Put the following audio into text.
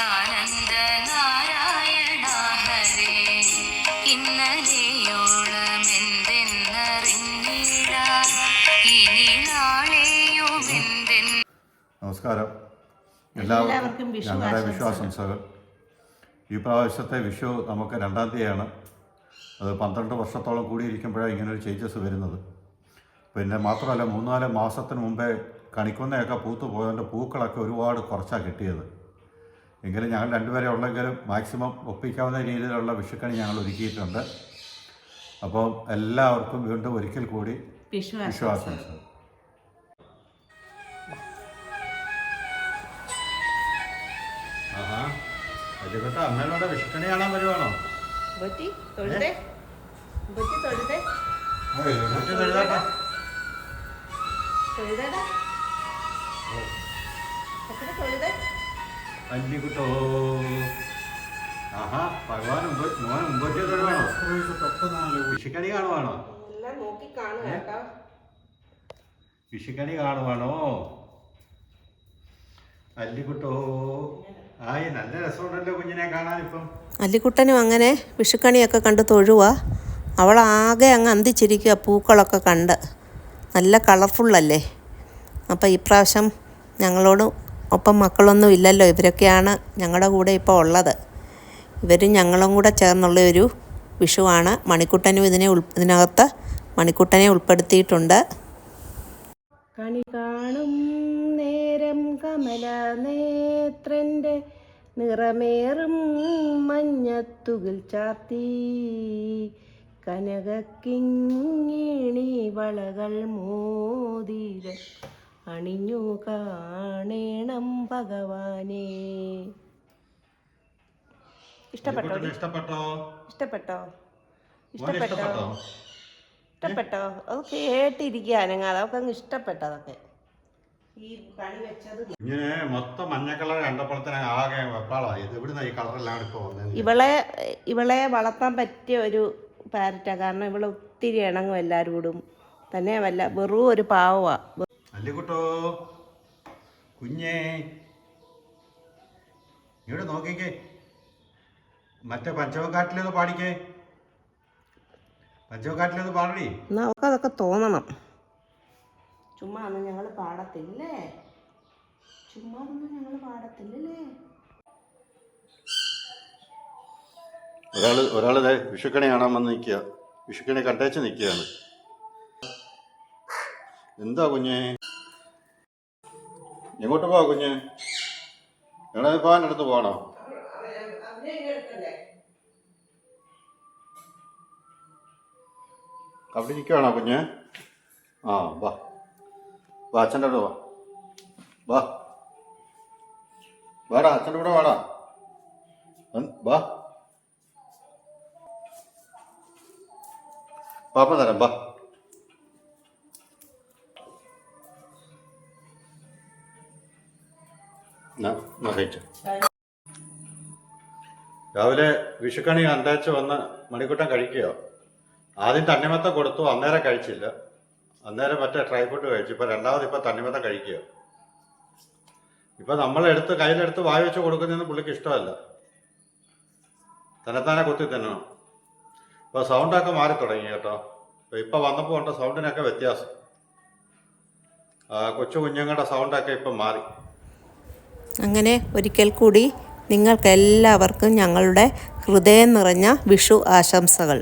സച്ചിദാനന്ദ നാരായണ ഹരേ ഇന്നലെയോളം എന്തെന്നറിഞ്ഞിട ഇനി നാളെയും എന്തെന്ന്. നമസ്കാരം. എല്ലാവർക്കും ഞങ്ങളുടെ വിശ്വാസംസകൾ. ഈ പ്രാവശ്യത്തെ വിഷു നമുക്ക് 2-ാം തീയതിയാണ്. അത് 12 വർഷത്തോളം കൂടിയിരിക്കുമ്പോഴാണ് ഇങ്ങനൊരു ചേഞ്ചസ് വരുന്നത്. പിന്നെ മാത്രമല്ല 3-4 മാസത്തിന് മുമ്പേ കണിക്കൊന്നയൊക്കെ പൂത്തു പോയതിൻ്റെ പൂക്കളൊക്കെ ഒരുപാട് കുറച്ചാണ് കിട്ടിയത്. എങ്കിലും ഞങ്ങൾ രണ്ടുപേരെ ഉള്ളെങ്കിലും മാക്സിമം ഒപ്പിക്കാവുന്ന രീതിയിലുള്ള വിഷുക്കണി ഞങ്ങൾ ഒരുക്കിയിട്ടുണ്ട്. അപ്പോൾ എല്ലാവർക്കും വീണ്ടും ഒരിക്കൽ കൂടി വിശ്വാസംസകൾ. അല്ലിക്കുട്ട അമ്മേനോടെ വിഷുക്കണി കാണാൻ വരുവാണോ? അല്ലിക്കുട്ടോ ആഹാ ഭഗവാൻ മോൻ മുമ്പത്തെ തൊഴുവാണോ? വിഷുക്കണി കാണുവാണോ? വിഷുക്കണി കാണുവാണോ അല്ലിക്കുട്ടോ? ആയി നല്ല രസമുണ്ടല്ലോ കുഞ്ഞിനെ കാണാൻ. ഇപ്പം അല്ലിക്കുട്ടനും അങ്ങനെ വിഷുക്കണിയൊക്കെ കണ്ട് തൊഴുക. അവളാകെ അങ്ങ് അന്തിച്ചിരിക്കുക പൂക്കളൊക്കെ കണ്ട്. നല്ല കളർഫുള്ളല്ലേ. അപ്പം ഈ പ്രാവശ്യം ഞങ്ങളോട് ഒപ്പം മക്കളൊന്നും ഇല്ലല്ലോ. ഇവരൊക്കെയാണ് ഞങ്ങളുടെ കൂടെ ഇപ്പോൾ ഉള്ളത്. ഇവരും ഞങ്ങളും കൂടെ ചേർന്നുള്ള ഒരു വിഷുവാണ്. മണിക്കുട്ടനും ഇതിനകത്ത് മണിക്കുട്ടനെ ഉൾപ്പെടുത്തിയിട്ടുണ്ട്. കണി കാണും നേരം കമല നേത്രൻ്റെ നിറമേറും മഞ്ഞത്തുകിൽ ചാർത്തി കനകക്കിങ്ങിണി വളകൾ മോതിര അണിഞ്ഞു കാണേണം ഭഗവാനെ. ഇഷ്ടപ്പെട്ടോ? അത് കേട്ടിരിക്കാനങ്ങ അതൊക്കെ അങ്ങ് ഇഷ്ടപ്പെട്ടതൊക്കെ. ഈ കണി വെച്ചത് ഇങ്ങനെ മൊത്തം മഞ്ഞ കളർ കണ്ടപ്പോഴത്തേന് ആകെ വെപ്പാളായി. ഇത് എവിടുന്ന ഈ കളറെല്ലാം ഇപ്പോൾ വന്നത്? ഇവളെ വളർത്താൻ പറ്റിയ ഒരു പാരറ്റാ. കാരണം ഇവളെ ഒത്തിരി ഇണങ്ങും എല്ലാവരോടും. തന്നെ വല്ല വെറും ഒരു പാവമാ. അല്ലിക്കുട്ടോ കുഞ്ഞേ ഇവിടെ നോക്കിക്കേ. മറ്റേ പഞ്ചവക്കാട്ടിലേത് പാടിക്കേ. പഞ്ചവക്കാട്ടിലേത് പാടണേ. നമുക്ക് അതൊക്കെ തോന്നണം. ചുമ്മാ ഒന്നും ഞങ്ങൾ പാടത്തില്ലേ. ഒരാള് വിഷുക്കണി കാണാൻ വന്ന് നിൽക്കുക. വിഷുക്കണി കണ്ടേച്ച് നിൽക്കുകയാണ്. എന്താ കുഞ്ഞേ? എങ്ങോട്ട് പോവാ കുഞ്ഞ്? എവിടെ പോകാൻ അടുത്ത് പോകണോ? അവിടെ നിൽക്കുവാണോ കുഞ്ഞ്? ആ വാ വാ, അച്ഛൻ്റെ അടുത്ത് വാ. വാടാ, അച്ഛൻ്റെ കൂടെ വാടാ. വാ പാപ്പ തരാം. വാ രാവിലെ വിഷുക്കണി കണ്ടേച്ച് വന്ന് മണിക്കുട്ടൻ കഴിക്കുകയോ. ആദ്യം തണ്ണിമത്ത കൊടുത്തു, അന്നേരം കഴിച്ചില്ല. അന്നേരം മറ്റേ ഡ്രൈ ഫ്രൂട്ട് കഴിച്ചു. ഇപ്പം രണ്ടാമത് ഇപ്പം തണ്ണിമത്ത കഴിക്കുക. ഇപ്പം നമ്മളെടുത്ത് കയ്യിലെടുത്ത് വായ വെച്ച് കൊടുക്കുന്നതൊന്നും പുള്ളിക്ക് ഇഷ്ടമല്ല. തന്നെത്താനെ കുത്തി തിന്നണം. ഇപ്പോൾ സൗണ്ടൊക്കെ മാറി തുടങ്ങി കേട്ടോ. ഇപ്പം വന്നപ്പോൾ ഉണ്ട് സൗണ്ടിനൊക്കെ വ്യത്യാസം. കൊച്ചു കുഞ്ഞുങ്ങളുടെ സൗണ്ടൊക്കെ ഇപ്പം മാറി. അങ്ങനെ ഒരിക്കൽ കൂടി നിങ്ങൾക്കെല്ലാവർക്കും ഞങ്ങളുടെ ഹൃദയം നിറഞ്ഞ വിഷു ആശംസകൾ.